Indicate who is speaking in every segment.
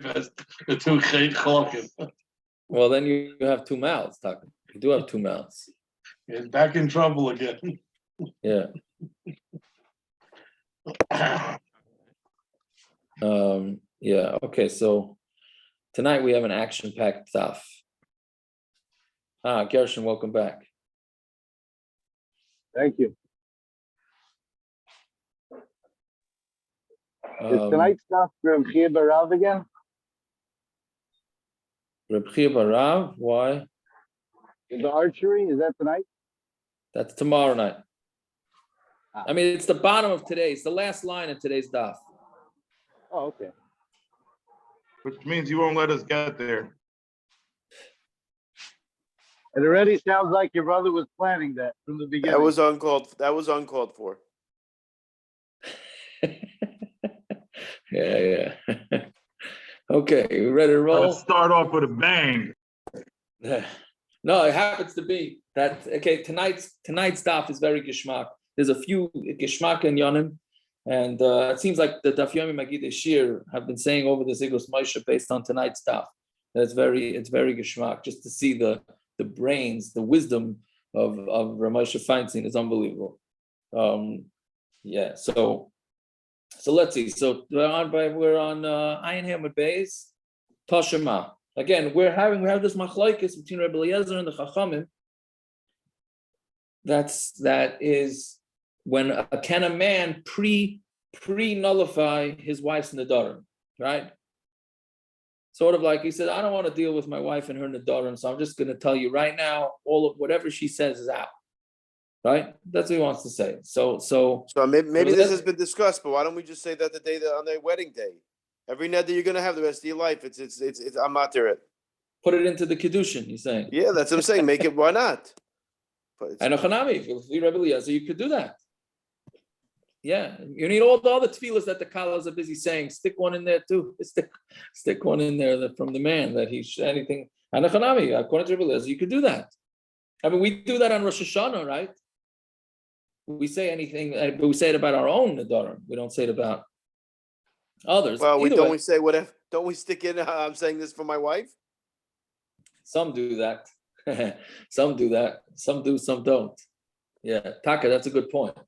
Speaker 1: has the two chalakim.
Speaker 2: Well, then you have two mouths, Taka. You do have two mouths.
Speaker 1: He's back in trouble again.
Speaker 2: Yeah. Yeah. Okay. So tonight we have an action-packed daf. Gershon, welcome back.
Speaker 3: Thank you. Is tonight's stuff Reb Chia Barav again?
Speaker 2: Reb Chia Barav, why?
Speaker 3: The archery, is that tonight?
Speaker 2: That's tomorrow night. I mean, it's the bottom of today's, the last line of today's daf.
Speaker 3: Oh, okay.
Speaker 4: Which means you won't let us get there.
Speaker 3: It already sounds like your brother was planning that from the beginning.
Speaker 5: That was uncalled for.
Speaker 2: Yeah. Okay, we ready to roll?
Speaker 4: Let's start off with a bang.
Speaker 2: No, it happens to be that, okay, tonight's daf is very gishmak. There's a few gishmak and yonim, and it seems like the Daf Yomi Magidei Shir have been saying over the Zigos Moshe based on tonight's daf. It's very gishmak, just to see the brains, the wisdom of Ramosha Feinstein is unbelievable. Yeah, so let's see. So we're on Ayin Hamad Beis Toshema. Again, we have this Machlokes between R Eliezer and the Chachamim. That is when can a man pre-nullify his wife's nedarim, right? Sort of like he said, I don't want to deal with my wife and her nedarim, so I'm just going to tell you right now, all of whatever she says is out. Right? That's what he wants to say. So
Speaker 5: maybe this has been discussed, but why don't we just say that on their wedding day? Every neder you're gonna have the rest of your life. It's I'm not there.
Speaker 2: Put it into the Kiddushin, you're saying.
Speaker 5: Yeah, that's what I'm saying. Make it, why not?
Speaker 2: I know Hanami, if you're Rebbe Eliezer, you could do that. Yeah. You need all the other tefillas that the Kalas are busy saying. Stick one in there too. Stick one in there from the man that he's anything. I know Hanami, according to Rebbe Eliezer, you could do that. I mean, we do that on Rosh Hashanah, right? We say anything, but we say it about our own nedarim. We don't say it about others.
Speaker 5: Well, don't we stick in? I'm saying this for my wife.
Speaker 2: Some do that. Some do that. Some do. Some don't. Yeah, Taka, that's a good point.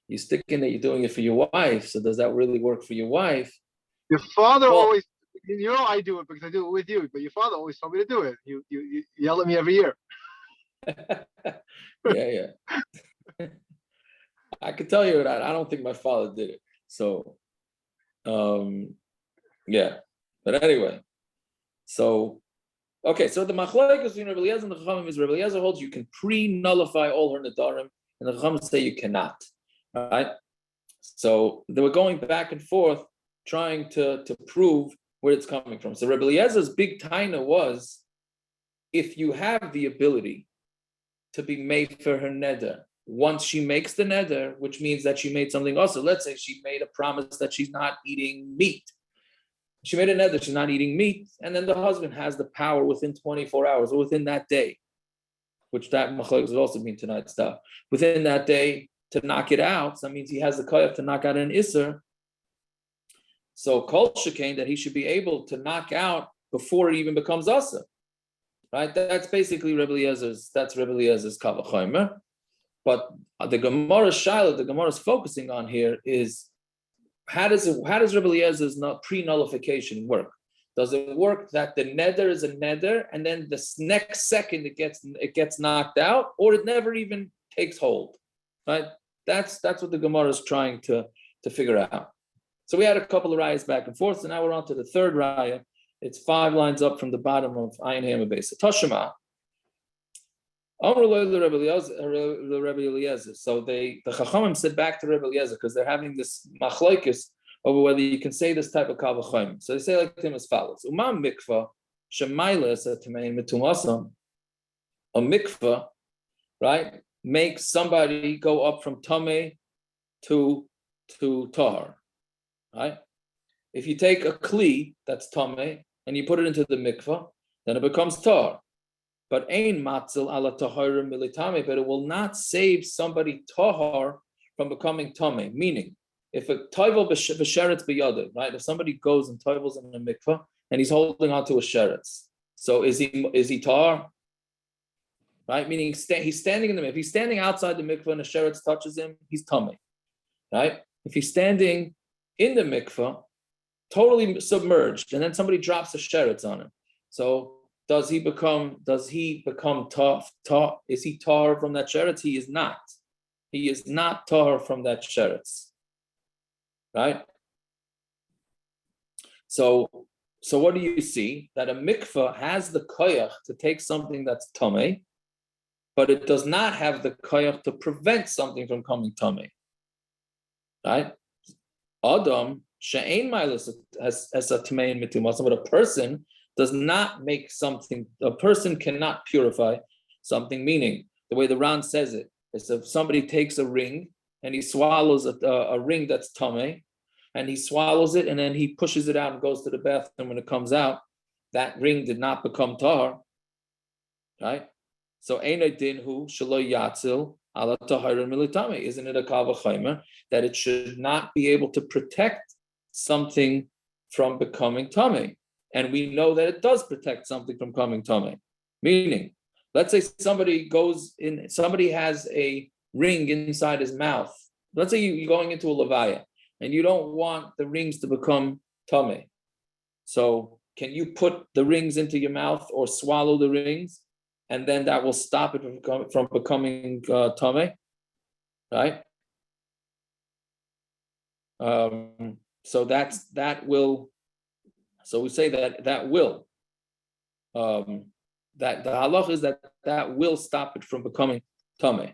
Speaker 2: You stick in that you're doing it for your wife. So does that really work for your wife?
Speaker 3: Your father always, I do it because I do it with you. But your father always told me to do it. You yell at me every year.
Speaker 2: Yeah. I could tell you that I don't think my father did it. So, yeah. But anyway, so okay. So the Machlokes between Rebbe Eliezer and the Chachamim is Rebbe Eliezer holds you can pre-nullify all her nedarim, and the Chachamim say you cannot. All right. So they were going back and forth trying to prove where it's coming from. So Rebbe Eliezer's big taina was, if you have the ability to be made for her neder, once she makes the neder, which means that she made something also. Let's say she made a promise that she's not eating meat. She made a neder, she's not eating meat, and then the husband has the power within 24 hours or within that day, which that Machlokes would also mean tonight's stuff. Within that day to knock it out, so that means he has the koyach to knock out an isser. So kol shekain that he should be able to knock out before it even becomes asa. Right? That's basically Rebbe Eliezer's vchomer. But the Gemara Shiloh, the Gemara is focusing on here is how does Rebbe Eliezer's pre-nullification work? Does it work that the neder is a neder and then the next second it gets knocked out, or it never even takes hold? Right? That's what the Gemara is trying to figure out. So we had a couple of rayas back and forth, so now we're on to the third raya. It's 5 lines up from the bottom of Ayin Hamad Beis Toshema. R Eliezer. So the Chachamim said back to Rebbe Eliezer because they're having this Machlokes over whether you can say this type of vchomer. So they say like him as follows: Umam mikvah shemayla is a tamei mitumasam. A mikvah, right, makes somebody go up from tamei to tahar, right? If you take a kli that's tamei and you put it into the mikvah, then it becomes tahar. But ein matzil ala tahara militame, but it will not save somebody tahar from becoming tamei. Meaning, if a tovel b'sheretz b'yada, right? If somebody goes and tovels in a mikvah and he's holding onto a sheretz. So is he tar? Right? Meaning he's standing in the mikveh. If he's standing outside the mikveh and a sheretz touches him, he's tamei. Right? If he's standing in the mikveh, totally submerged, and then somebody drops a sheretz on him. So does he become tar? Is he tar from that sheretz? He is not. He is not tar from that sheretz. Right? So what do you see? That a mikveh has the koyach to take something that's tamei, but it does not have the koyach to prevent something from coming tamei. Right? Adam she'ein ma'alos has a tamei and mitumah, but a person does not make something. A person cannot purify something. Meaning, the way the Ran says it is, if somebody takes a ring and he swallows a ring that's tamei, and he swallows it, and then he pushes it out and goes to the bathroom. When it comes out, that ring did not become tar, right? So, einay dinhu shelo yatzil ala tahara militame. Isn't it a vchomer that it should not be able to protect something from becoming tamei? And we know that it does protect something from becoming tamei. Meaning, let's say somebody has a ring inside his mouth. Let's say you're going into a levaya, and you don't want the rings to become tamei. So can you put the rings into your mouth or swallow the rings, and then that will stop it from becoming tamei, right? So that will. So we say that will. That the halach is that will stop it from becoming tamei,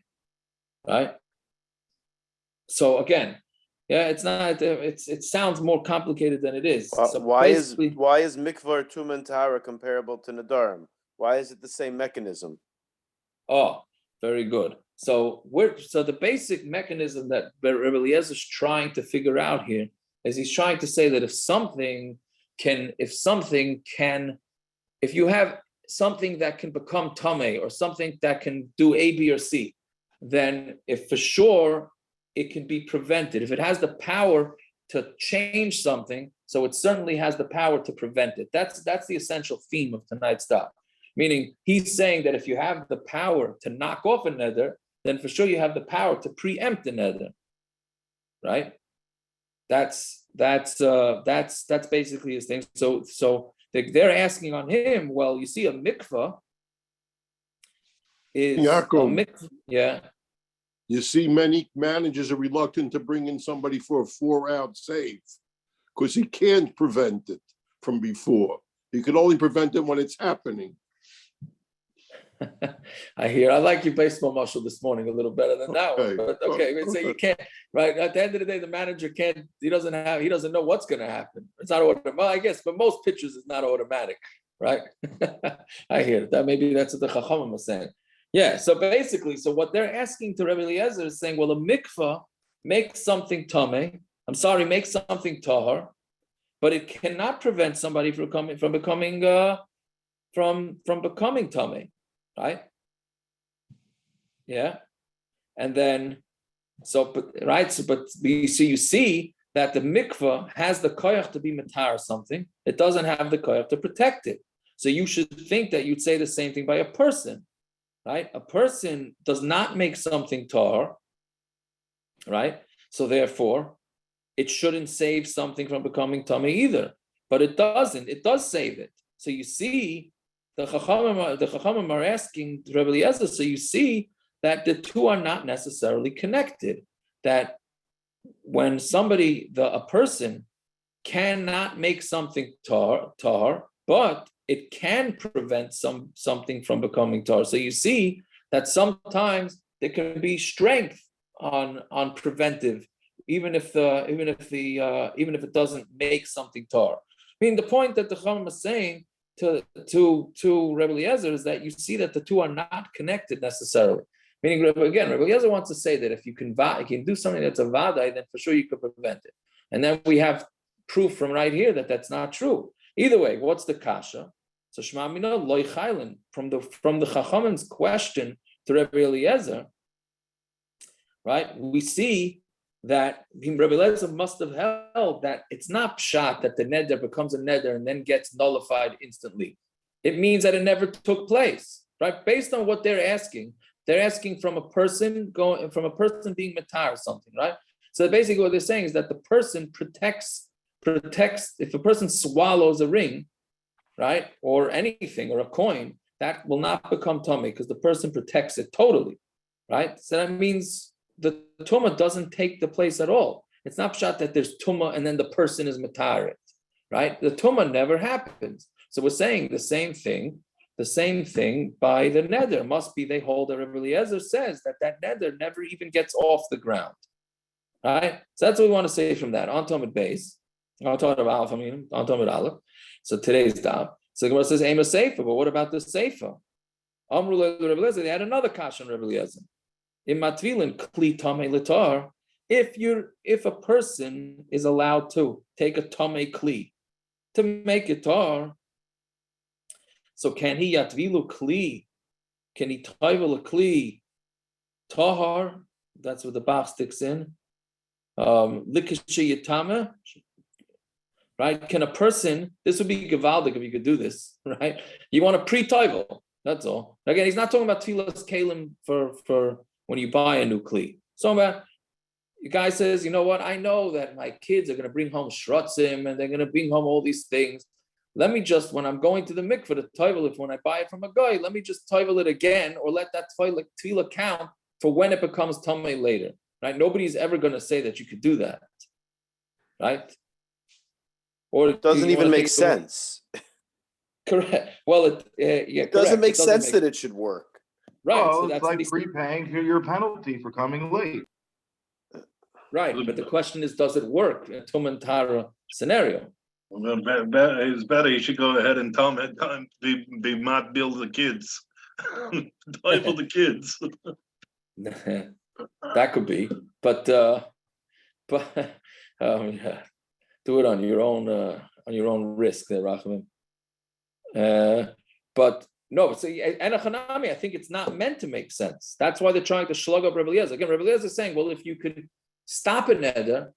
Speaker 2: right? So again. Yeah, it's not. It sounds more complicated than it is. So
Speaker 5: why is mikvah, tumah, and tahara comparable to nedarim? Why is it the same mechanism?
Speaker 2: Oh, very good. So the basic mechanism that R Eliezer is trying to figure out here is he's trying to say that if you have something that can become tamei or something that can do A, B, or C, then if for sure it can be prevented. If it has the power to change something, so it certainly has the power to prevent it. That's the essential theme of tonight's daf. Meaning, he's saying that if you have the power to knock off a neder, then for sure you have the power to preempt a neder, right? That's basically his thing. So they're asking on him. Well, you see, a mikvah is
Speaker 6: Yaakov.
Speaker 2: a mikvah, yeah.
Speaker 6: You see, many managers are reluctant to bring in somebody for a 4-out save because he can't prevent it from before. He can only prevent it when it's happening.
Speaker 2: I hear. I like your baseball muscle this morning a little better than that one. But okay, so you can't. Right at the end of the day, the manager can't. He doesn't know what's going to happen. It's not automatic. Well, I guess, but most pitchers it's not automatic, right? I hear that. Maybe that's what the chachamim was saying. Yeah, so basically, what they're asking to R Eliezer is saying, well, a mikvah makes something tamei. Makes something tahar, but it cannot prevent somebody from becoming tamei, right? Yeah, and then you see that the mikvah has the koyach to be matar something. It doesn't have the koyach to protect it. So you should think that you'd say the same thing by a person. Right? A person does not make something tar, right? So therefore, it shouldn't save something from becoming tamei either. But it doesn't. It does save it. So you see, the chachamim are asking R Eliezer. So you see that the two are not necessarily connected. That when a person cannot make something tar, but it can prevent something from becoming tar. So you see that sometimes there can be strength on preventive, even if it doesn't make something tar. I mean, the point that the Chachamim is saying to R Eliezer is that you see that the two are not connected necessarily. Meaning, again, R Eliezer wants to say that if you can do something that's a vadai, then for sure you could prevent it. And then we have proof from right here that that's not true. Either way, what's the kasha? So Shema Mina loy chaylin from the Chachamim's question to R Eliezer, right? We see that Rabbi Eliezer must have held that it's not pshat that the neder becomes a neder and then gets nullified instantly. It means that it never took place, right? Based on what they're asking from a person being matar or something, right? So basically what they're saying is that the person protects, if a person swallows a ring, right, or anything, or a coin, that will not become tamei because the person protects it totally, right? So that means the tumah doesn't take the place at all. It's not pshat that there's tumah and then the person is matar, right? The tumah never happens. So we're saying the same thing by the neder. Must be they hold that Rabbi Eliezer says that neder never even gets off the ground, right? So that's what we want to say from that. On Talmud base, on Talmud Aleph. So today's daf. So the Gemara says aim a seifa, but what about the seifa? Amru Rabbi Eliezer, they had another kash on Rabbi Eliezer. In matvilin kli tamei litar, if a person is allowed to take a tamei kli to make it tar, so can he yatvilu kli? Can he tovel a kli tahar? That's what the Bach sticks in. Likashe yatama, right? Can a person? This would be gevaldik if you could do this, right? You want to pre-tovel. That's all. Again, he's not talking about tefillas kalim for when you buy a new kli. So the guy says, you know what? I know that my kids are going to bring home shrotzim and they're going to bring home all these things. Let me just, when I'm going to the mikveh to tovel, when I buy it from a guy, let me just tovel it again, or let that tefillah count for when it becomes tamei later, right? Nobody's ever going to say that you could do that, right? Or
Speaker 5: it doesn't even make sense.
Speaker 2: Correct. Well, it
Speaker 5: doesn't make sense that it should work.
Speaker 2: Right.
Speaker 4: Oh,
Speaker 2: so that's
Speaker 4: it's like prepaying for your penalty for coming late.
Speaker 2: Right, but the question is, does it work in a tumah and tara scenario?
Speaker 1: Well, it's better. You should go ahead and tell them be mat build the kids, tovel the kids.
Speaker 2: That could be, but yeah. Do it on your own risk, there, Rachamim. But no, so and a chanami, I think it's not meant to make sense. That's why they're trying to slug up Rabbi Eliezer. Again, Rabbi Eliezer is saying, well, if you could stop a neder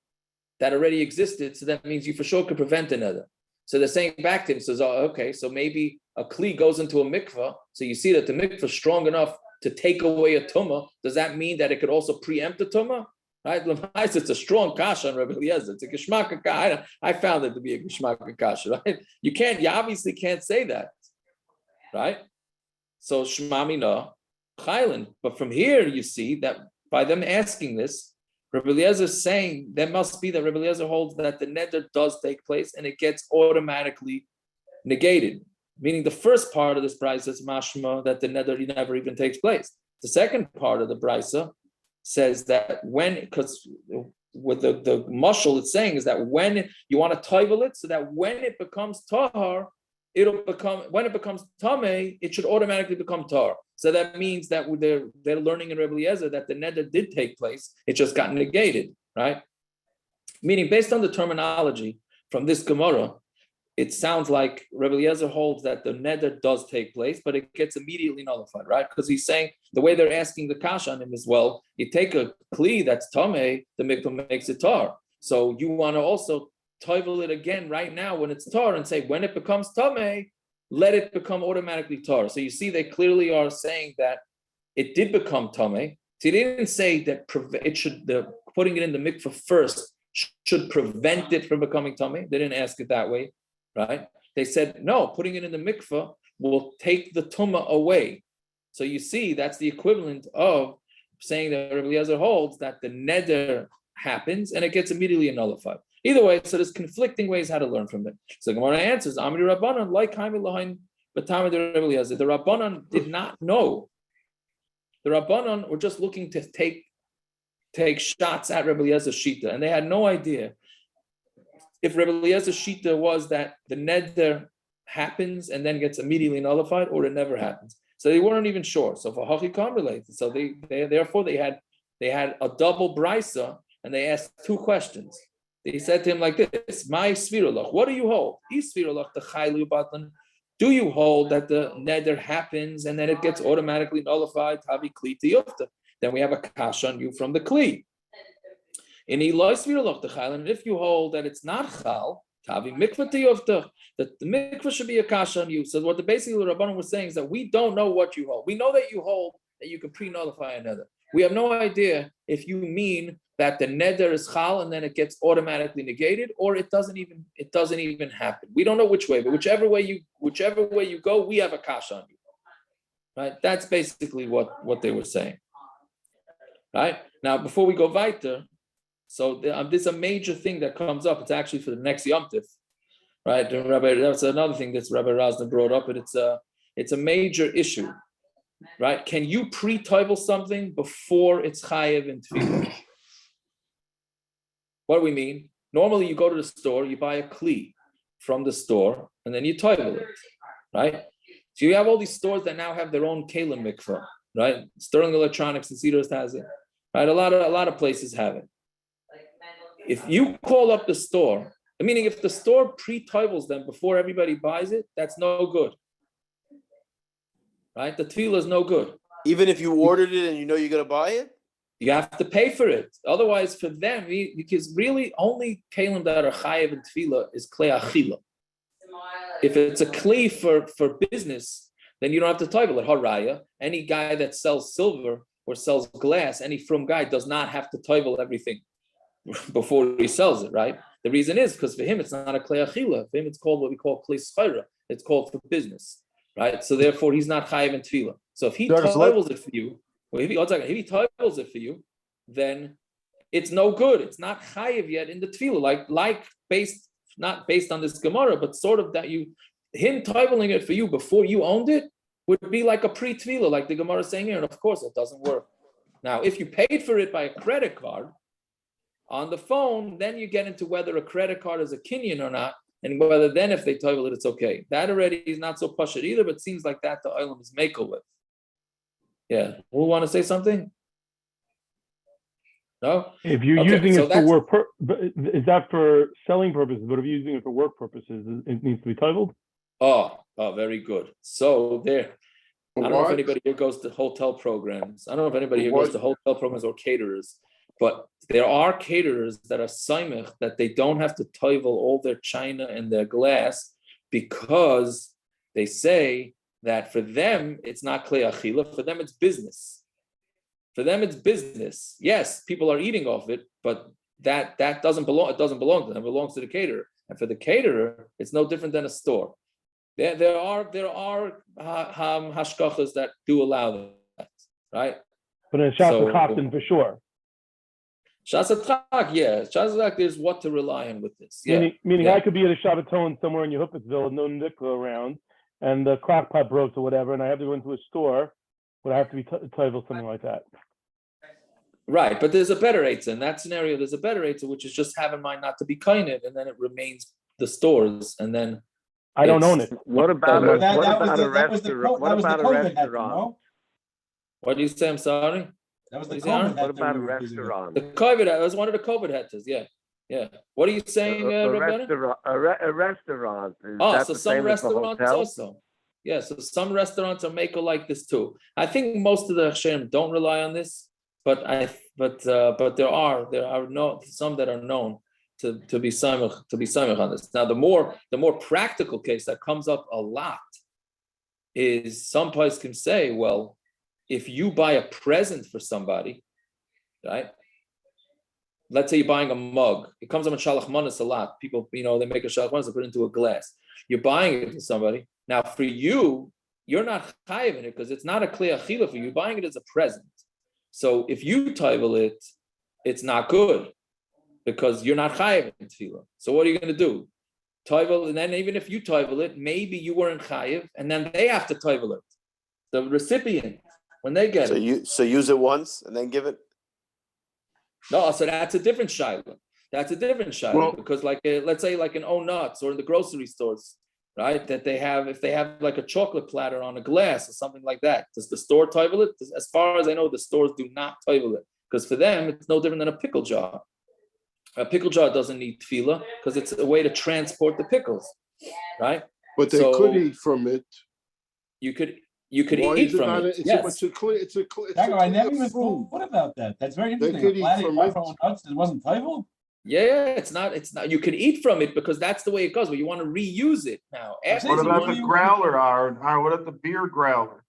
Speaker 2: that already existed, so that means you for sure could prevent a neder. So they're saying back to him, says, oh, okay, so maybe a kli goes into a mikvah, so you see that the mikvah is strong enough to take away a tumah. Does that mean that it could also preempt a tumah? Right? It's a strong kasha on Rabbi Eliezer. It's a geshmaka kasha. I found it to be a geshmaka kasha, right? You obviously can't say that, right? So shmamina chaylen. But from here, you see that by them asking this, Rabbi Eliezer is saying there must be that Rabbi Eliezer holds that the neder does take place and it gets automatically negated. Meaning the first part of this braysa is mashma that the neder never even takes place. The second part of the braysa says that because with the mashal it's saying is that when you want to tovel it, so that when it becomes tahar, when it becomes tamei, it should automatically become tar. So that means that they're learning in Rabbi Eliezer that the neder did take place, it just got negated, right? Meaning, based on the terminology from this Gemara, it sounds like Rabbi Eliezer holds that the neder does take place, but it gets immediately nullified, right? Because he's saying the way they're asking the kash on him is, well, you take a kli that's tamei, the mikvah makes it tar. So you want to also tovel it again right now when it's tar and say when it becomes tamei, let it become automatically tar. So you see, they clearly are saying that it did become tamei. So they didn't say that putting it in the mikvah first should prevent it from becoming tamei. They didn't ask it that way. Right? They said, no, putting it in the mikveh will take the tumah away. So you see, that's the equivalent of saying that Rabbi Eliezer holds that the neder happens and it gets immediately nullified. Either way, so there's conflicting ways how to learn from it. So Gemara answers, Amud Rabanan, like Haimil but tamei Rabbi Eliezer. The Rabanan did not know. The Rabanan were just looking to take shots at Rabbi Eliezer's shita, and they had no idea if Rabbi Eliezer's shita was that the neder happens and then gets immediately nullified, or it never happens. So they weren't even sure. So for hekesh related, so they had a double braysa, and they asked two questions. They said to him like this: "My svirulach, what do you hold? Svirulach the chaylu batlan. Do you hold that the neder happens and then it gets automatically nullified? Tavi kli tiyufta. Then we have a kash on you from the kli. And if you hold that it's not chal, that the mikvah should be a kasha on you. So what basically the Rabanan was saying is that we don't know what you hold. We know that you hold that you can pre-nullify a neder. We have no idea if you mean that the neder is chal and then it gets automatically negated, or it doesn't even happen. We don't know which way, but whichever way you go, we have a kasha on you. Right? That's basically what they were saying. Right? Now, before we go weiter, so this is a major thing that comes up. It's actually for the next Yom Tif, right? That's another thing that Rabbi Razna brought up, and it's a major issue, right? Can you pre-tovel something before it's chayev in tefillah? What do we mean? Normally, you go to the store, you buy a kli from the store, and then you tovel it, right? So you have all these stores that now have their own kelim mikvah, right? Sterling Electronics and Cedars has it, right? A lot of places have it. If you call up the store, meaning if the store pre-tovels them before everybody buys it, that's no good, right? The tefillah is no good.
Speaker 5: Even if you ordered it and you know you're gonna buy it,
Speaker 2: you have to pay for it. Otherwise, for them, because really only kelim that are chayev in tefillah is klei achila. If it's a kli for business, then you don't have to tovel it. Haraya, any guy that sells silver or sells glass, any frum guy does not have to tovel everything before he sells it, right? The reason is because for him it's not a klei achila. For him it's called what we call klei schayra. It's called for business, right? So therefore he's not chayev in tefillah. So if he tovels it for you, if he tovels it for you, then it's no good. It's not chayev yet in the tefillah, not based on this Gemara, but sort of that him toveling it for you before you owned it would be like a pre-tefillah, like the Gemara is saying here, and of course it doesn't work. Now, if you paid for it by a credit card on the phone, then you get into whether a credit card is a kinyan or not, and whether then if they tovel it, it's okay. That already is not so pashut either, but it seems like that the olam is makel with. Yeah, who want to say something? No?
Speaker 7: If you're using it for work, is that for selling purposes? But if you're using it for work purposes, it needs to be toveled?
Speaker 2: Oh, very good. So there. I don't know if anybody here goes to hotel programs. I don't know if anybody here goes to hotel programs or caterers, but there are caterers that are saimich that they don't have to tovel all their china and their glass because they say that for them it's not klei achila, for them it's business. For them, it's business. Yes, people are eating off it, but that doesn't belong. It doesn't belong to them. It belongs to the caterer. And for the caterer, it's no different than a store. There are hashkachas that do allow that, right?
Speaker 7: But in Shas for sure.
Speaker 2: Shas yeah. Shas there's what to rely on with this. Yeah.
Speaker 7: Meaning I could be at a Shabbaton somewhere in Yehupitzville, no nikla around, and the crock pot broke or whatever, and I have to go into a store. Would I have to be tovel something like that?
Speaker 2: Right, but there's a better eitzah. In that scenario, there's a better eitzah, which is just have in mind not to be kained, and then it remains the stores, and then
Speaker 7: I don't own it.
Speaker 8: What about a restaurant? What about a restaurant?
Speaker 2: What do you say? I'm sorry.
Speaker 8: That was the COVID. What about a restaurant?
Speaker 2: The COVID. That was one of the COVID hetters. Yeah. What are you saying, Rabanan?
Speaker 8: A restaurant.
Speaker 2: So some restaurants also. Yeah, so some restaurants are makel like this too. I think most of the Hashem don't rely on this, but there are some that are known to be samech on this. Now the more practical case that comes up a lot is some place can say, well, if you buy a present for somebody, right? Let's say you're buying a mug. It comes up in shalach manas a lot. People, they make a shalach manas and put it into a glass. You're buying it to somebody. Now, for you, you're not chayiv in it because it's not a klei achila for you. You're buying it as a present. So if you tovel it, it's not good because you're not chayiv in tefillah. So what are you going to do? Tovel, and then even if you tovel it, maybe you weren't chayiv, and then they have to tovel it. The recipient, when they get it.
Speaker 5: So use it once and then give it?
Speaker 2: No, so that's a different shayla. Because let's say like in O Nuts or in the grocery stores, right? That if they have like a chocolate platter on a glass or something like that, does the store tovel it? As far as I know, the stores do not tovel it because for them it's no different than a pickle jar. A pickle jar doesn't need tefillah because it's a way to transport the pickles, right?
Speaker 6: But they could eat from it.
Speaker 2: You could You could
Speaker 6: Why
Speaker 2: eat
Speaker 6: is it
Speaker 2: from
Speaker 6: not?
Speaker 2: it.
Speaker 6: It's
Speaker 2: Yes.
Speaker 6: a clear. It's a clear.
Speaker 9: I never even thought about that. That's very
Speaker 6: They
Speaker 9: interesting.
Speaker 6: could eat from it.
Speaker 9: Nuts that wasn't toveled?
Speaker 2: Yeah, it's not. You can eat from it because that's the way it goes. But you want to reuse it now.
Speaker 9: That's
Speaker 4: What
Speaker 9: easy.
Speaker 4: about
Speaker 9: What
Speaker 4: the
Speaker 9: do you-
Speaker 4: growler, Aaron? What about the beer growler?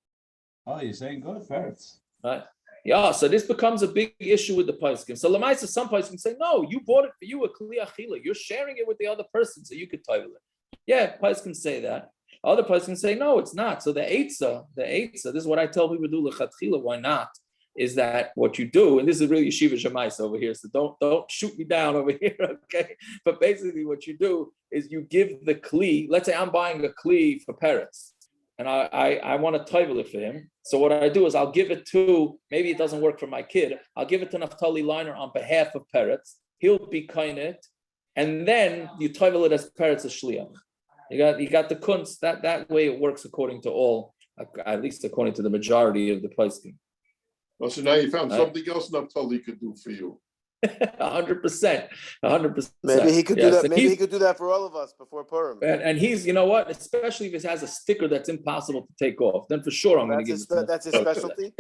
Speaker 9: Oh, you're saying good ferrets.
Speaker 2: Right. Yeah, so this becomes a big issue with the poskim. So Lamaisa, some poskim say, no, you bought it for you a kli achila. You're sharing it with the other person, so you could tovel it. Yeah, poskim say that. Other poskim say, no, it's not. So the eitza, this is what I tell people to do lechatchila. Why not? Is that what you do? And this is really yeshiva shemais over here. So don't shoot me down over here, okay? But basically, what you do is you give the kli. Let's say I'm buying a kli for parrots. And I want to tovel it for him. So what I do is I'll give it to, maybe it doesn't work for my kid, I'll give it to Naftali Liner on behalf of parrots. He'll be kind it, and then you tovel it as parrots as shliach. You got the kunst, that way it works according to all, at least according to the majority of the poskim.
Speaker 6: Well, so now you found
Speaker 2: Right.
Speaker 6: something else Naftali could do for you.
Speaker 2: 100%.
Speaker 5: Maybe he could do
Speaker 2: Yes,
Speaker 5: that. Maybe he could do that for all of us before Purim.
Speaker 2: And he's, you know what? Especially if it has a sticker that's impossible to take off, then for sure I'm going to give it to him.
Speaker 5: That's his specialty.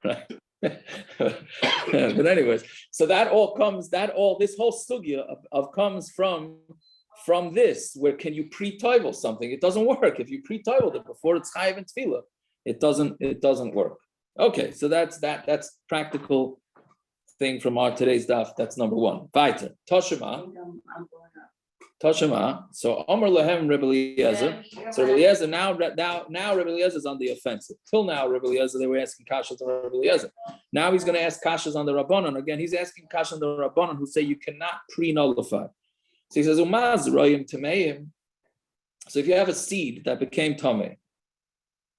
Speaker 2: Right. But anyways, so this whole sugya comes from this, where can you pre-tovel something? It doesn't work. If you pre-toveled it before it's chayiv and tefillah, it doesn't work. Okay, so that's practical thing from our today's daf. That's number one. Weiter. Toshima. So Omer Lahem Rebbe Eliezer. So Rebbe Eliezer now Rebbe Eliezer is on the offensive. Till now, Rebbe Eliezer, they were asking kashas on Rebbe Eliezer. Now he's going to ask kashas on the Rabanan. Again, he's asking kashas on the Rabanan who say you cannot pre-nullify. So he says, Umaz royim tameim. So if you have a seed that became tamei,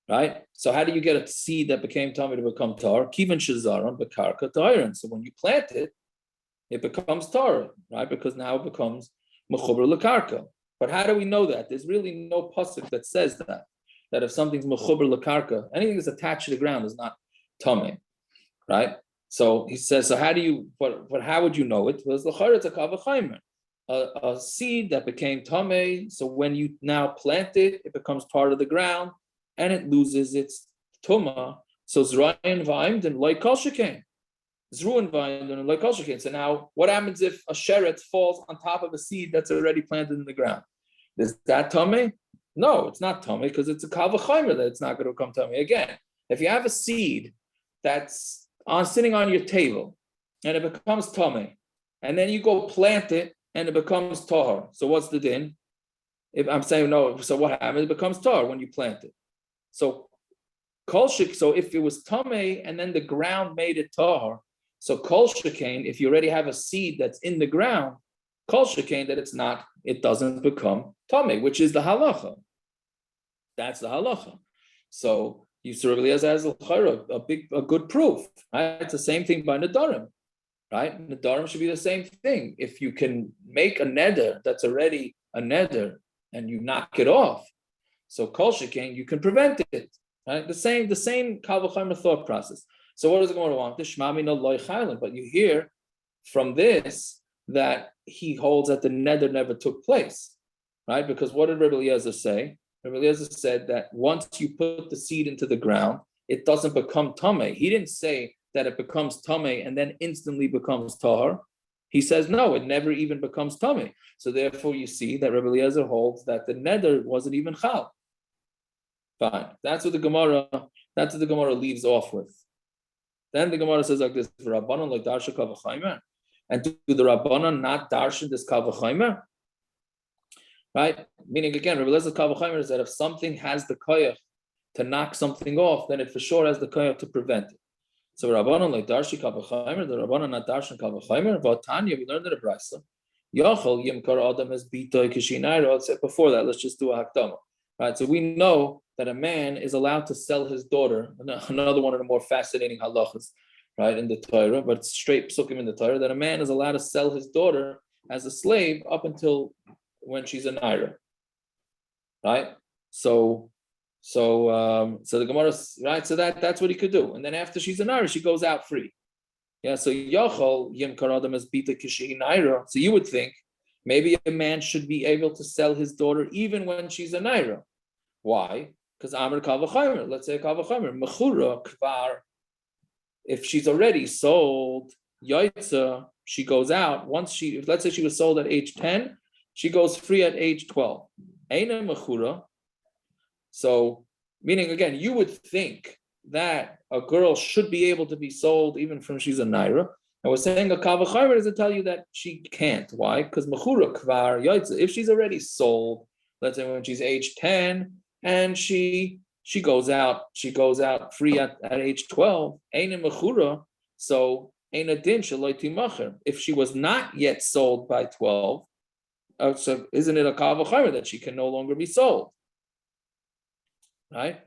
Speaker 2: right? So how do you get a seed that became tamei to become tar? Kivan shazaron bekarka ta'iron. So when you plant it, it becomes tar, right? Because now it becomes mechuber lekarka. But how do we know that? There's really no pasuk that says that if something's mechuber lekarka, anything that's attached to the ground is not tamei, right? So he says, so how do you? But how would you know it? Well, it's a vchomer. A seed that became tamei. So when you now plant it, it becomes part of the ground and it loses its tumah. So zrayin v'ayim and like kol shekain. Zruin v'ayim and like kol shekain. So now, what happens if a sheret falls on top of a seed that's already planted in the ground? Is that tamei? No, it's not tamei because it's a vchomer that it's not going to become tamei again. If you have a seed that's sitting on your table and it becomes tamei, and then you go plant it and it becomes tahar. So what's the din? If I'm saying no, so what happens? It becomes tahar when you plant it. So kol shek, so if it was tamei and then the ground made it tahar, so kol shekain, if you already have a seed that's in the ground, kol shekain that it doesn't become tamei, which is the halacha. That's the halacha. So you certainly as a good proof. Right? It's the same thing by nedarim. Right? Nedarim should be the same thing. If you can make a neder that's already a neder and you knock it off, so kol shekain, you can prevent it. Right? The same kal v'chomer thought process. So what does it going to want? The shmami no loy chaylim. But you hear from this that he holds that the neder never took place. Right? Because what did Rebbe Eliezer say? Rebbe Eliezer said that once you put the seed into the ground, it doesn't become tamei. He didn't say that it becomes tamei and then instantly becomes tahar. He says, no, it never even becomes tamei. So therefore you see that Rebbe Eliezer holds that the neder wasn't even chal. Fine. That's what the Gemara leaves off with. Then the Gemara says like this, Rabanan like darsha vchomer. And do the Rabanan not darshan this vchomer? Right? Meaning again, Rebbe Eliezer vchomer is that if something has the koyach to knock something off, then it for sure has the koyach to prevent it. So Rabanan like darshi vchomer, the Rabanan not darshan vchomer. V'atanya, we learned in the braysa. Yachol yimkar adam as bitoy kishinayro. Before that, let's just do a hakdama. Right. So we know that a man is allowed to sell his daughter. Another one of the more fascinating halachas, right, in the Torah, but it's straight psukim in the Torah, that a man is allowed to sell his daughter as a slave up until when she's a naira. Right. So the Gemara, right? So that's what he could do, and then after she's a naira, she goes out free. Yeah. So yachol yim karadam as bita kishi naira. So you would think maybe a man should be able to sell his daughter even when she's a naira. Why? Because Amr kal vchomer, let's say kal vchomer, mechura kvar. If she's already sold, yaitza, she goes out. Let's say she was sold at age 10, she goes free at age 12. Eina mechura. So, meaning again, you would think that a girl should be able to be sold even from she's a naira. And we're saying a kal v'chomer doesn't tell you that she can't. Why? Because mechura kvar yaitza. If she's already sold, let's say when she's age 10 and she goes out free at age 12, eina mechura, so eina din shaloi timacher. If she was not yet sold by 12, so isn't it a kal v'chomer that she can no longer be sold? Right?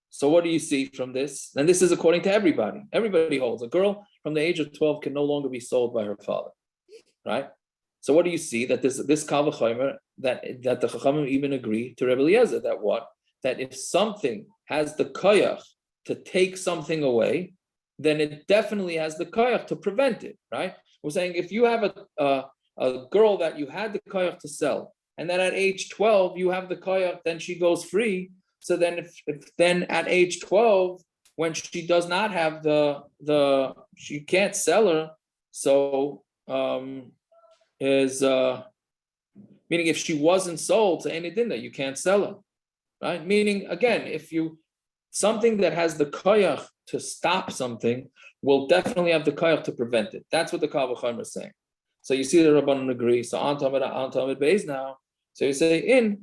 Speaker 2: So what do you see from this? And this is according to everybody. Everybody holds a girl from the age of 12 can no longer be sold by her father. Right? So what do you see? That this kal v'chomer, that the Chachamim even agree to R Eliezer that what? That if something has the koyach to take something away, then it definitely has the koyach to prevent it, right? We're saying if you have a girl that you had the koyach to sell, and then at age 12 you have the koyach, then she goes free. So then if then at age 12, when she does not have she can't sell her, so meaning if she wasn't sold to anything that you can't sell her. Right? Meaning, again, something that has the koyach to stop something will definitely have the koyach to prevent it. That's what the kal v'chomer is saying. So you see the Rabanan agree. So on tamei beis now. So you say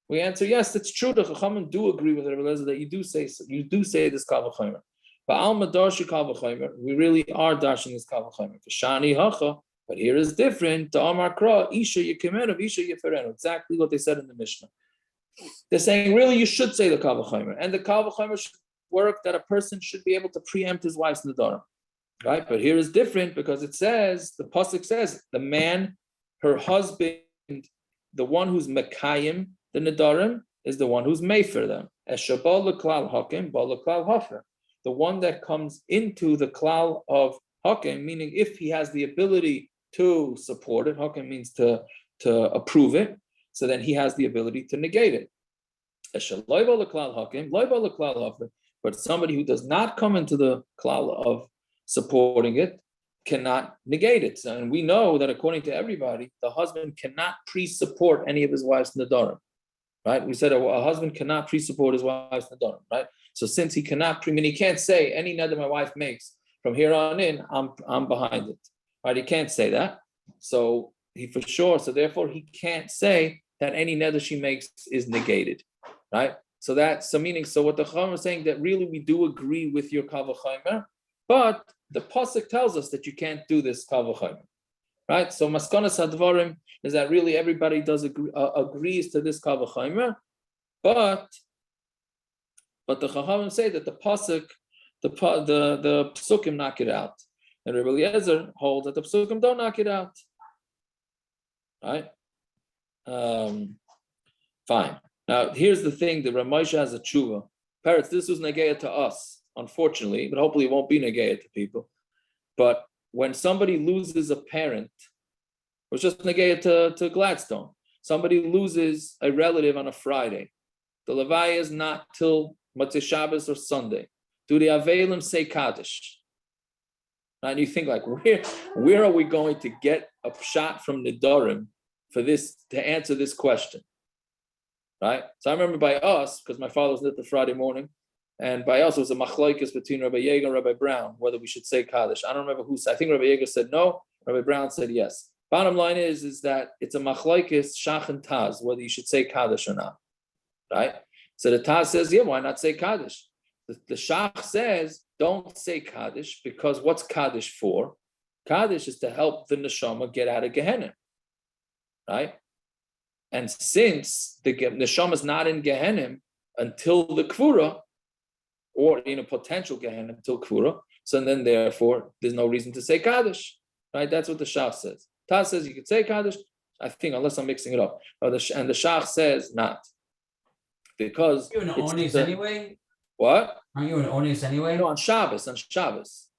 Speaker 2: we answer yes, it's true. The Chachamim do agree with R Eliezer that you do say this kal v'chomer. But al madarshi kal v'chomer, we really are dashing this kal v'chomer. Shani hacha, but here is different. The amar kra isha yekemenu isha yeferenu. Exactly what they said in the Mishna. They're saying, really, you should say the kal v'chomer. And the kal v'chomer should work that a person should be able to preempt his wife's nedarim. Right? But here is different because it says, the pasuk says, the man, her husband, the one who's mekayim, the nedarim, is the one who's mefer them. Eshabal l'klal hakim, bal l'klal hafer. The one that comes into the klal of hakim, meaning if he has the ability to support it, hakim means to approve it, so then he has the ability to negate it. But somebody who does not come into the klal of supporting it cannot negate it. And we know that according to everybody, the husband cannot pre-support any of his wife's nedarim. Right? We said a husband cannot pre-support his wife's nedarim. Right? So since he cannot he can't say any neder my wife makes from here on in, I'm behind it. Right? He can't say that. So therefore he can't say that any neder she makes is negated, right? So what the Chachamim is saying, that really we do agree with your kal v'chomer, but the pasuk tells us that you can't do this kal v'chomer, right? So maskonas hadvarim is that really everybody does agrees to this kal v'chomer, but the Chachamim say that the pasuk, the psukim knock it out, and R Eliezer holds that the psukim don't knock it out, right? Fine. Now, here's the thing: the Ramosha has a tshuva. Parrots, this was negeya to us, unfortunately, but hopefully it won't be negeya to people. But when somebody loses a parent, it was just negeya to Gladstone. Somebody loses a relative on a Friday. The levaya is not till Motzei Shabbos or Sunday. Do the Avelim say Kaddish? And you think, like, where are we going to get a shot from Nedarim for this to answer this question, right? So I remember by us, because my father was lit the Friday morning, and by us it was a Machlokes between Rabbi Yeager and Rabbi Brown whether we should say Kaddish. I don't remember who said. I think Rabbi Yeager said no. Rabbi Brown said yes. Bottom line is that it's a Machlokes Shach and Taz whether you should say Kaddish or not, right? So the Taz says, yeah, why not say Kaddish? The Shach says, don't say Kaddish, because what's Kaddish for? Kaddish is to help the neshama get out of Gehenna, right? And since the neshama is not in Gehenna until the Kvura, or in a potential Gehenna until Kvura, so then therefore there's no reason to say Kaddish, right? That's what the Shach says. Taz says you could say Kaddish, I think, unless I'm mixing it up. And the Shach says not. Because
Speaker 10: you're an Onis anyway?
Speaker 2: What?
Speaker 10: Aren't you an Onis anyway?
Speaker 2: No, on Shabbos.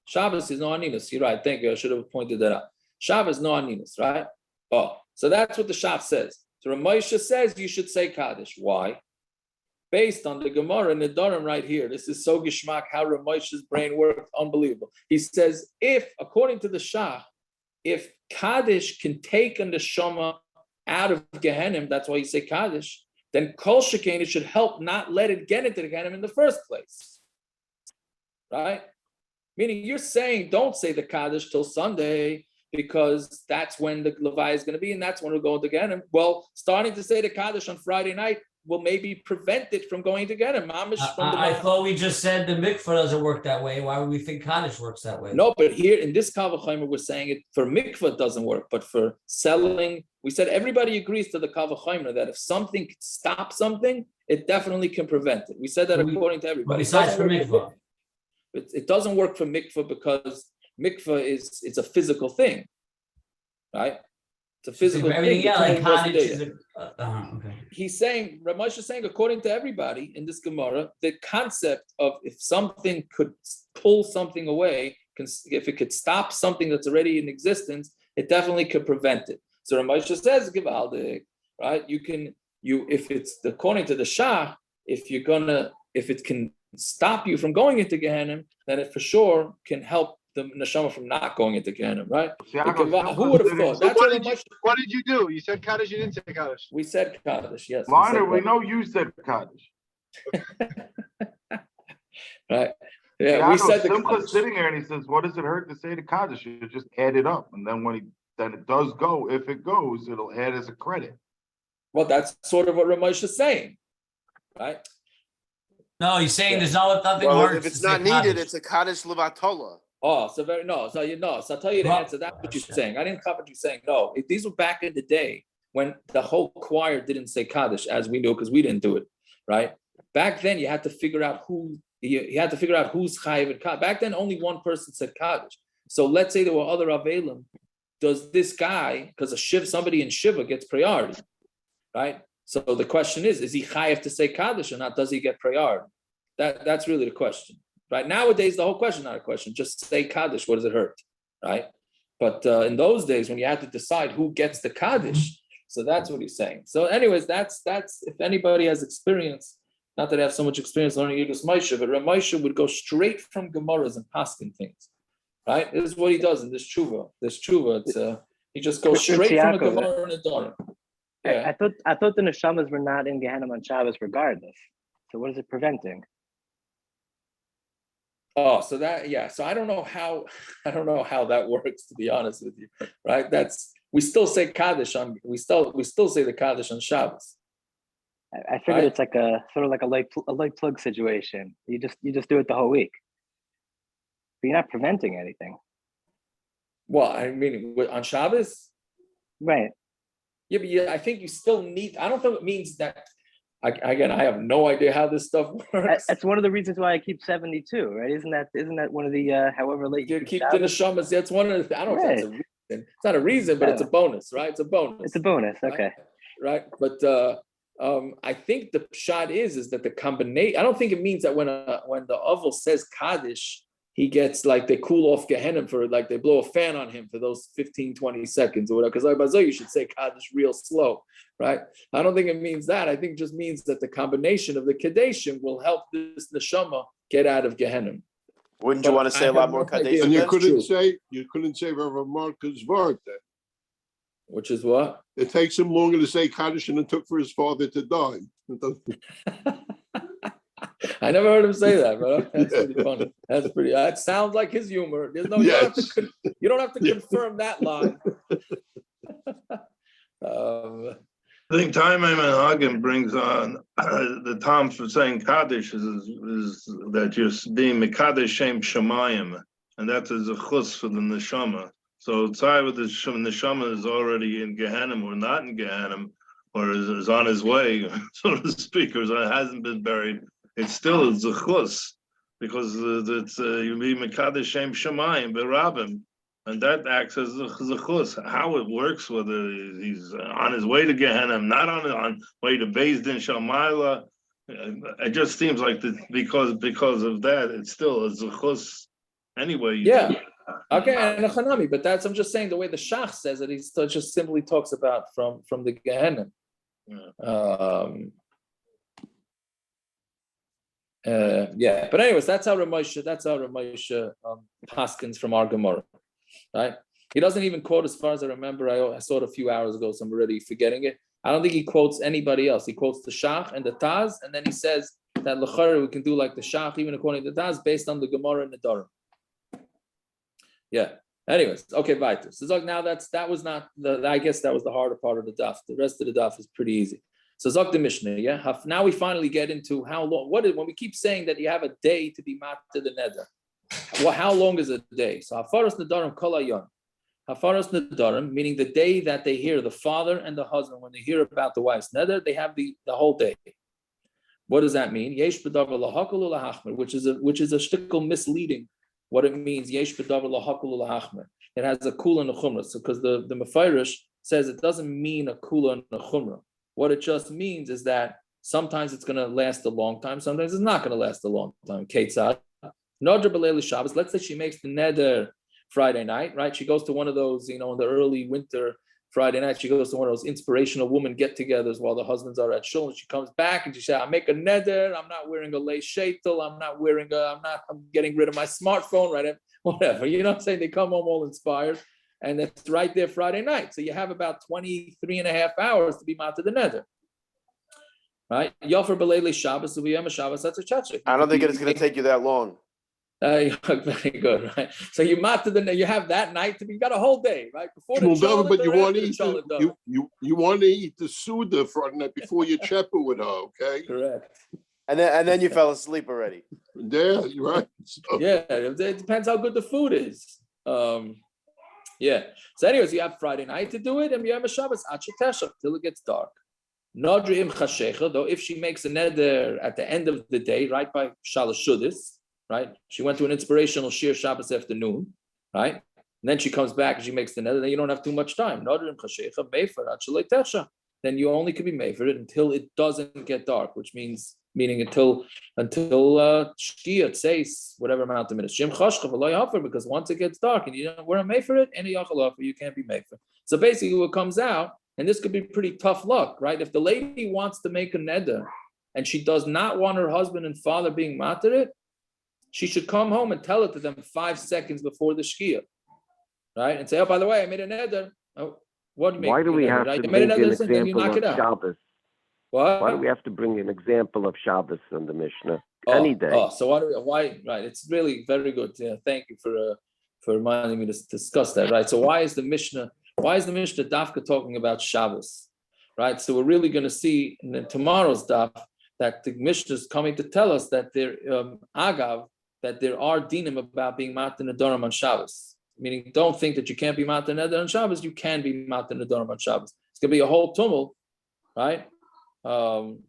Speaker 2: Shabbos is no Aninus. You're right. Thank you. I should have pointed that out. Shabbos, no Aninus, right? Oh, so that's what the Shach says. So Ramosha says you should say Kaddish. Why? based on the Gemara Nedarim right here. This is so gishmak how Ramesh's brain worked, unbelievable. He says, if, according to the Shach, if Kaddish can take an neshama out of Gehenim, that's why you say Kaddish, then Kol Shekain, it should help not let it get into the Gehenim in the first place. Right? Meaning you're saying don't say the Kaddish till Sunday because that's when the Levi is going to be and that's when we'll go into Gehenim. Well, starting to say the Kaddish on Friday night will maybe prevent it from going to Gehenim.
Speaker 10: I thought we just said the mikvah doesn't work that way. Why would we think Kaddish works that way?
Speaker 2: No, but here in this vchomer, we're saying it for mikvah it doesn't work, but for selling, we said everybody agrees to the vchomer that if something can stop something, it definitely can prevent it. We said that according to everybody.
Speaker 10: But besides for mikvah.
Speaker 2: It doesn't work for mikvah because mikvah it's a physical thing, right? It's a physical thing.
Speaker 10: Yeah, like Kaddish is okay.
Speaker 2: He's saying, Ramesh is saying, according to everybody in this Gemara, the concept of if something could pull something away, if it could stop something that's already in existence, it definitely could prevent it. So Ramesh says, right? If it's according to the Shah, if it can stop you from going into Gehenim, then it for sure can help the neshama from not going into Gehenim, right? Who would have thought?
Speaker 3: That's what did you do? You said Kaddish, you didn't say Kaddish.
Speaker 2: We said Kaddish, yes.
Speaker 4: Liner, we know you said Kaddish.
Speaker 2: Right. Yeah, we said the
Speaker 4: Simcha's sitting there and he says, what does it hurt to say the Kaddish? You just add it up. And then then it does go, if it goes, it'll add as a credit.
Speaker 2: Well, that's sort of what Ramesh is saying, right?
Speaker 10: No, he's saying there's nothing
Speaker 5: Well,
Speaker 10: hard.
Speaker 5: if it's not needed, it's a Kaddish Levatola.
Speaker 2: Oh, so I'll tell you the answer. That's what you're saying. I didn't cover what you're saying. No, these were back in the day when the whole choir didn't say Kaddish, as we know, because we didn't do it, right? Back then, you had to figure out who's chayiv and Kaddish. Back then, only one person said Kaddish. So let's say there were other Avelim. Does this guy, because somebody in Shiva gets priority, right? So the question is he chayiv to say Kaddish or not? Does he get priority? That's really the question. Right, nowadays, the whole question, not a question, just say Kaddish, what does it hurt, right? But in those days, when you had to decide who gets the Kaddish, so that's what he's saying. So anyways, that's if anybody has experience, not that I have so much experience learning Yiddish Moshe, but Ramoshe would go straight from Gemaras and Paskin things, right? This is what he does in this tshuva. He just goes straight from a Gemara and a Nedarim. Yeah.
Speaker 11: I thought the neshamas were not in Gehenim on Shabbos regardless. So what is it preventing?
Speaker 2: Oh, so I don't know how that works, to be honest with you, right? We still say Kaddish we still say the Kaddish on Shabbos.
Speaker 11: I figured it's like a sort of like a light plug situation. You just do it the whole week, but you're not preventing anything.
Speaker 2: Well, I mean, on Shabbos,
Speaker 11: right?
Speaker 2: Yeah, but I think you still need. I don't think it means that. I have no idea how this stuff works.
Speaker 11: That's one of the reasons why I keep 72, right? Isn't that one of the however late
Speaker 2: you keep the neshamas? That's one of the. I don't know if that's a reason. It's not a reason, but it's a bonus, right? It's a bonus.
Speaker 11: It's a bonus, okay.
Speaker 2: Right, but I think the shot is that the combination. I don't think it means that when the oval says Kaddish, he gets like they cool off Gehenim for like they blow a fan on him for those 15, 20 seconds or whatever. Because you should say Kaddish real slow, right? I don't think it means that. I think it just means that the combination of the Kadeshim will help this neshama get out of Gehenim.
Speaker 5: Wouldn't you want to say a lot more Kadeshim?
Speaker 6: And you couldn't say Rav Marcus Vart then.
Speaker 2: Which is what?
Speaker 6: It takes him longer to say Kaddish than it took for his father to die.
Speaker 2: I never heard him say that, but that's pretty funny. That sounds like his humor. There's no,
Speaker 6: yes.
Speaker 2: You don't have to confirm that line.
Speaker 1: I think tamei Hagen brings on the time for saying Kaddish is that you're being Mekadesh Shem Shemayim, and that is a chus for the neshama. So tzai with the neshama is already in Gehenim or not in Gehenim, or is on his way, so to speak, or hasn't been buried. It still is a chus because it's you be Mekadesh Shem Shemayim berabim, and that acts as a chus. How it works, whether he's on his way to Gehenna, not on way to Beis Din Shalmaila, it just seems like because of that, it still is a chus anyway.
Speaker 2: Okay, and a chanami, but I'm just saying the way the Shach says it, he still just simply talks about from the Gehenna. Yeah, but anyways, that's how Ramosha paskins from our Gemara, right? He doesn't even quote, as far as I remember. I saw it a few hours ago, so I'm already forgetting it. I don't think he quotes anybody else. He quotes the Shach and the Taz, and then he says that l'chara we can do like the Shach, even according to the Taz, based on the Gemara Nedarim. Yeah. Anyways, okay, weiter. So now that was not the. I guess that was the harder part of the daf. The rest of the daf is pretty easy. So Zok the Mishna, yeah. Now we finally get into how long. When we keep saying that you have a day to be mat to the neder. Well, how long is a day? So hafaras nedarim kol hayon. Hafaras nedarim, meaning the day that they hear the father and the husband, when they hear about the wife's neder, they have the whole day. What does that mean? Yesh b'davar lahakol lahachmer, which is a shtickle misleading. What it means, yesh b'davar lahakol lahachmer. It has a kula and a chumrah. So because the Mefarish says it doesn't mean a kula and a chumrah. What it just means is that sometimes it's going to last a long time, sometimes it's not going to last a long time. Ketzad, Nodra b'leil Shabbos. Let's say she makes the neder Friday night, right? She goes to one of those, in the early winter Friday night, she goes to one of those inspirational woman get-togethers while the husbands are at shul, and she comes back and she says, I make a neder, I'm not wearing a lace shaitel, I'm getting rid of my smartphone, right? Whatever, you know what I'm saying? They come home all inspired, and it's right there Friday night. So you have about 23 and a half hours to be mata the neder. Right? Yofer b'leili Shabbos, Uviyama Shabbos, that's a chachik.
Speaker 5: I don't think it's going to take you that long.
Speaker 2: Very good, right? So you have that night you got a whole day, right? Before the
Speaker 6: but you want to eat
Speaker 2: you
Speaker 6: want to eat the Suda Friday night before you chepe with her, okay?
Speaker 2: Correct.
Speaker 5: And then you fell asleep already.
Speaker 6: Yeah, you're right.
Speaker 2: Yeah, it depends how good the food is. Yeah. So anyways, you have Friday night to do it, and you have a Shabbos till it gets dark. Nodri im chashecha, though, if she makes a neder at the end of the day, right by Shalosh Shudis, right? She went to an inspirational Shir Shabbos afternoon, right? And then she comes back and she makes the neder, then you don't have too much time. Nodri im chashecha, mefer ad shalei tesha. Then you only can be made for it until it doesn't get dark, meaning until Shkia says whatever amount of minutes. Shem chashcha v'lo yafer, because once it gets dark and you don't we're made for it, any yachal offer, you can't be made for. So basically, what comes out, and this could be pretty tough luck, right? If the lady wants to make a neder and she does not want her husband and father being matir, she should come home and tell it to them 5 seconds before the Shkia, right? And say, oh, by the way, I made a neder. Oh, what do you make?
Speaker 8: Why do we have to bring an example of Shabbos?
Speaker 2: What?
Speaker 8: Why do we have to bring an example of Shabbos in the Mishnah? Any day.
Speaker 2: So why? Right, it's really very good. Yeah, thank you for reminding me to discuss that. Right. So why is the Mishnah Dafka talking about Shabbos? Right. So we're really going to see in tomorrow's Daf that the Mishnah is coming to tell us that there that there are dinim about being matan nedarim on Shabbos. Meaning, don't think that you can't be matan neder on Shabbos. You can be matan nedarim on Shabbos. It's going to be a whole tumult, right?
Speaker 6: Even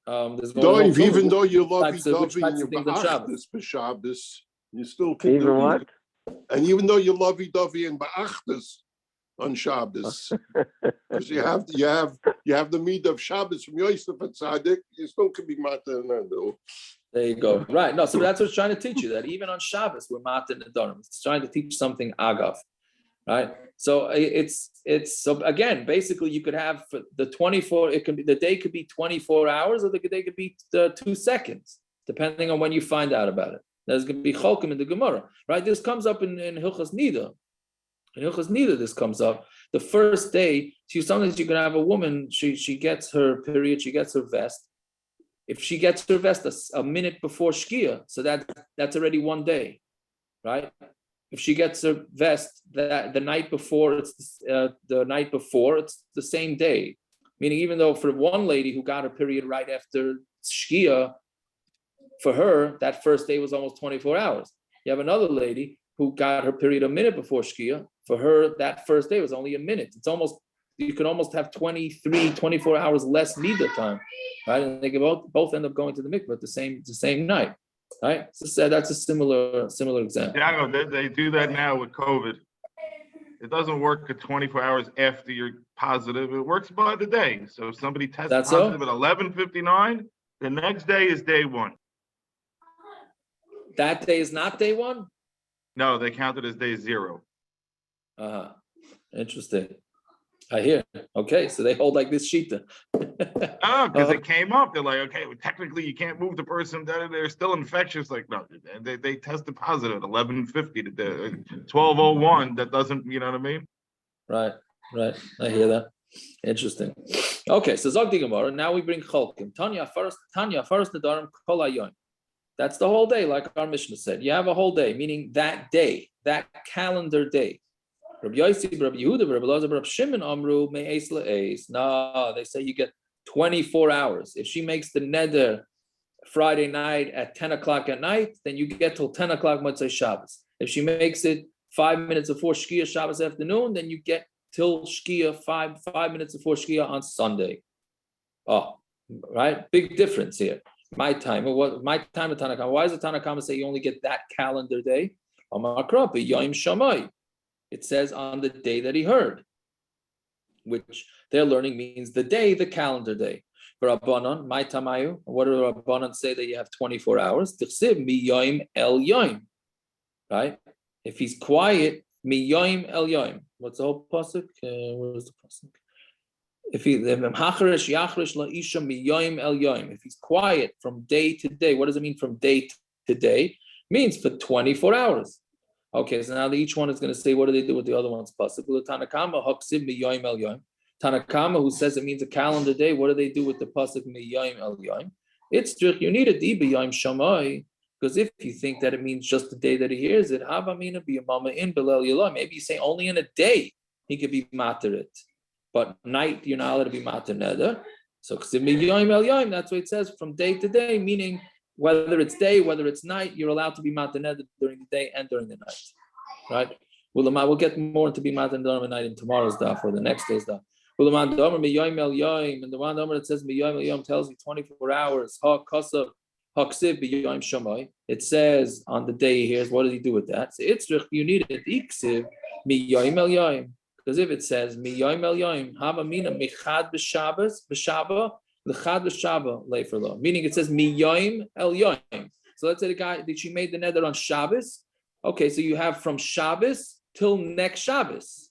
Speaker 6: though you love Dovey and you're ba'achtis for Shabbos, you still can
Speaker 8: even
Speaker 6: do
Speaker 8: what?
Speaker 6: it. And even though you love Dovey and ba'achtis on Shabbos, because you have the meat of Shabbos from Yosef and Tzaddik, you still can be matan neder.
Speaker 2: There you go. Right. No, so that's what it's trying to teach you, that even on Shabbos, we're matan nedarim. It's trying to teach something agav, right? So it's so again, basically you could have the 24, the day could be 24 hours or the day could be 2 seconds, depending on when you find out about it. There's going to be cholkim in the Gemara, right? This comes up in Hilchos Neder. In Hilchos Neder, this comes up. The first day, sometimes you can have a woman, she gets her period, she gets her vest. If she gets her vest a minute before Shkia, so that's already 1 day, right? If she gets her vest the night before, it's the same day. Meaning, even though for one lady who got her period right after Shkia, for her that first day was almost 24 hours. You have another lady who got her period a minute before Shkia. For her, that first day was only a minute. You can almost have 24 hours less neder time, right? And they both end up going to the mikveh at the same night, right? So that's a similar example.
Speaker 4: Yeah, they do that now with COVID. It doesn't work at 24 hours after you're positive. It works by the day. So if somebody tests positive at 11:59, the next day is day one.
Speaker 2: That day is not day one?
Speaker 4: No, they count it as day zero.
Speaker 2: Interesting. I hear. Okay, so they hold like this shita.
Speaker 4: Oh, because it came up. They're like, okay, well, technically you can't move the person. They're still infectious. Like, no, they tested positive at 11:50 to 12:01. That doesn't, you know what I mean?
Speaker 2: Right. I hear that. Interesting. Okay, so Zog Gemara. Now we bring Cholkim. Tanya first Nedarim Kol Hayom. That's the whole day, like our Mishna said. You have a whole day, meaning that day, that calendar day. Rabbi Yossi, Rabbi Yehuda, Rabbi Eliezer, Rabbi Shimon Amru me'eis le'eis. No, they say you get 24 hours. If she makes the neder Friday night at 10 o'clock at night, then you get till 10 o'clock Motzei Shabbos. If she makes it 5 minutes before Shkia Shabbos afternoon, then you get till Shkia 5 minutes before Shkia on Sunday. Oh, right? Big difference here. My time of Tanakama. Why does the Tanakama say you only get that calendar day? Yom Shamai. It says on the day that he heard, which they're learning means the day, the calendar day. For Rabanan, my tamayu, what do Rabanan say that you have 24 hours? Tichsiv mi yom el yom, right? If he's quiet, mi yom el yom. What's the whole pasuk? Where's the pasuk? If he's quiet from day to day, what does it mean from day to day? It means for 24 hours. Okay, so now each one is going to say, what do they do with the other one's pasuk? Tanakama, who says it means a calendar day, what do they do with the pasuk miyayim el yom? It's true, you need a di b'yayim shamai, because if you think that it means just the day that he hears it, maybe you say only in a day he could be mater it, but night you're not allowed to be mater neder. So miyayim el yom, that's what it says from day to day, meaning whether it's day, whether it's night, you're allowed to be mater neder during the day and during the night, right? We'll get more into be mater neder at night in tomorrow's daf or the next day's daf. And the one that says tells you 24 hours. It says on the day he hears, what does he do with that? So it's you need it. Because if it says meaning it says miyayim el yom. So let's say the guy that she made the neder on Shabbos. Okay, so you have from Shabbos till next Shabbos.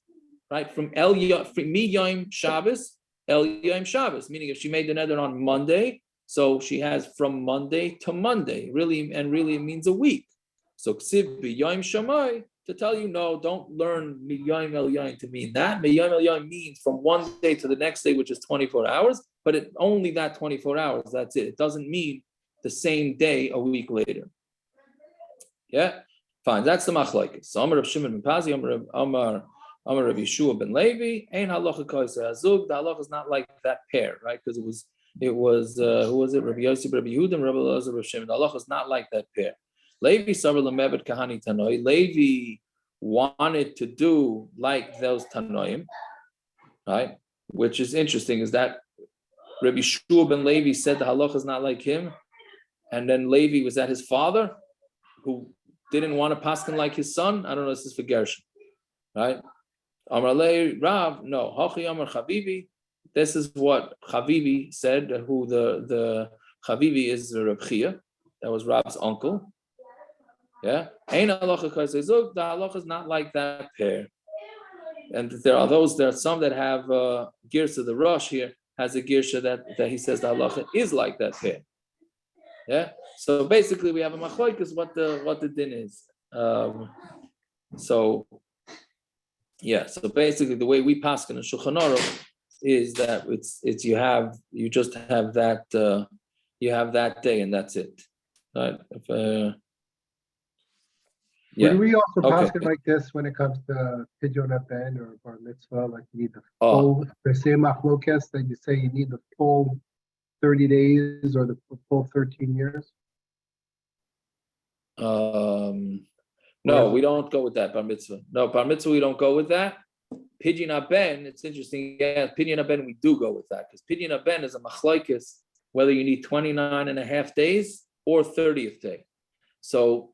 Speaker 2: Right, from Miyayim Shabbos, El Yom Shabbos, meaning if she made the neder on Monday, so she has from Monday to Monday, really it means a week. So Ksiv B'Yom Shamai, to tell you, no, don't learn Miyayim El Yom to mean that. Miyayim El Yom means from one day to the next day, which is 24 hours, but it only that 24 hours, that's it. It doesn't mean the same day a week later. Yeah, fine, that's the Machlokes. So Amar Rav Shimon ben Pazi, Amar Rav Yeshua ben Levi, Ein halacha koisa azug. The halacha is not like that pair, right? Because it was who was it? Rabbi Yossi, Rabbi Yehuda, and Rabbi Eliezer, Rabbi Shimon. The halacha is not like that pair. Levi savar lemebed kahani tanoi. Levi wanted to do like those tanoim, right? Which is interesting. Is that Rabbi Yeshua ben Levi said the halacha is not like him, and then Levi was that his father, who didn't want to paskin like his son. I don't know. This is for Gershon, right? Amar le Rav, no, Hachi Amar Chavivi. This is what Chavivi said, who the Chavivi is Reb Chia. That was Rav's uncle. Yeah. Ein halacha kaisezug. The halacha is not like that pair. And there are some that have Girsa, the Rosh here has a Girsha that he says the halacha is like that pair. Yeah. So basically we have a Machlokes what the din is. So basically the way we paskin in Shulchan Aruch is that it's you just have that day and that's it, right?
Speaker 3: Would we also paskin like this when it comes to Pidyon Ben or Bar Mitzvah? Like you need the full, the same Machlokes that you say you need the full 30 days or the full 13 years?
Speaker 2: No, we don't go with that, Bar Mitzvah. No, Bar Mitzvah, we don't go with that. Pidyon Ben, it's interesting. Yeah, Pidyon Ben, we do go with that because Pidyon Ben is a Machlokes, whether you need 29 and a half days or 30th day. So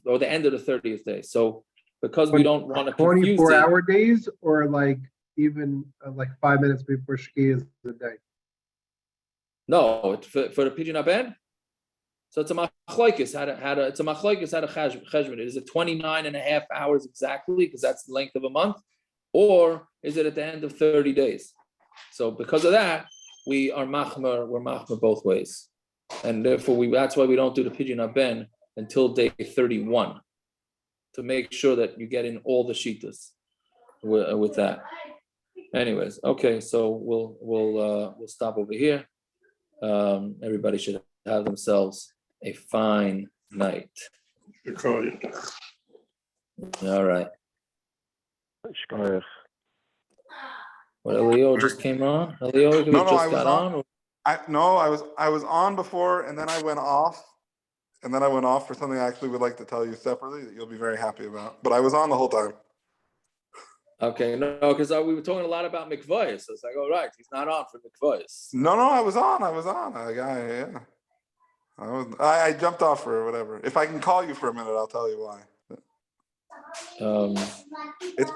Speaker 2: or the end of the 30th day. So because we don't want to confuse
Speaker 3: 24-hour days or like even like 5 minutes before Shkia is the day?
Speaker 2: No, for the Pidyon Ben. So it's a Machlokes how to cheshbon. Is it 29 and a half hours exactly? Because that's the length of a month. or is it at the end of 30 days? So because of that, we are machmer, we're machmer both ways. And therefore, that's why we don't do the pidyon haben until day 31, to make sure that you get in all the shitas with that. Anyways, okay, so we'll stop over here. Everybody should have themselves a fine night. All right. What, Elio just came on? Elio, I
Speaker 12: was on before, and then I went off. And then I went off for something I actually would like to tell you separately that you'll be very happy about. But I was on the whole time.
Speaker 2: Okay, no, because we were talking a lot about mikvahs. So it's like, all right, he's not on for mikvahs.
Speaker 12: No, I was on. I jumped off for whatever. If I can call you for a minute, I'll tell you why. It's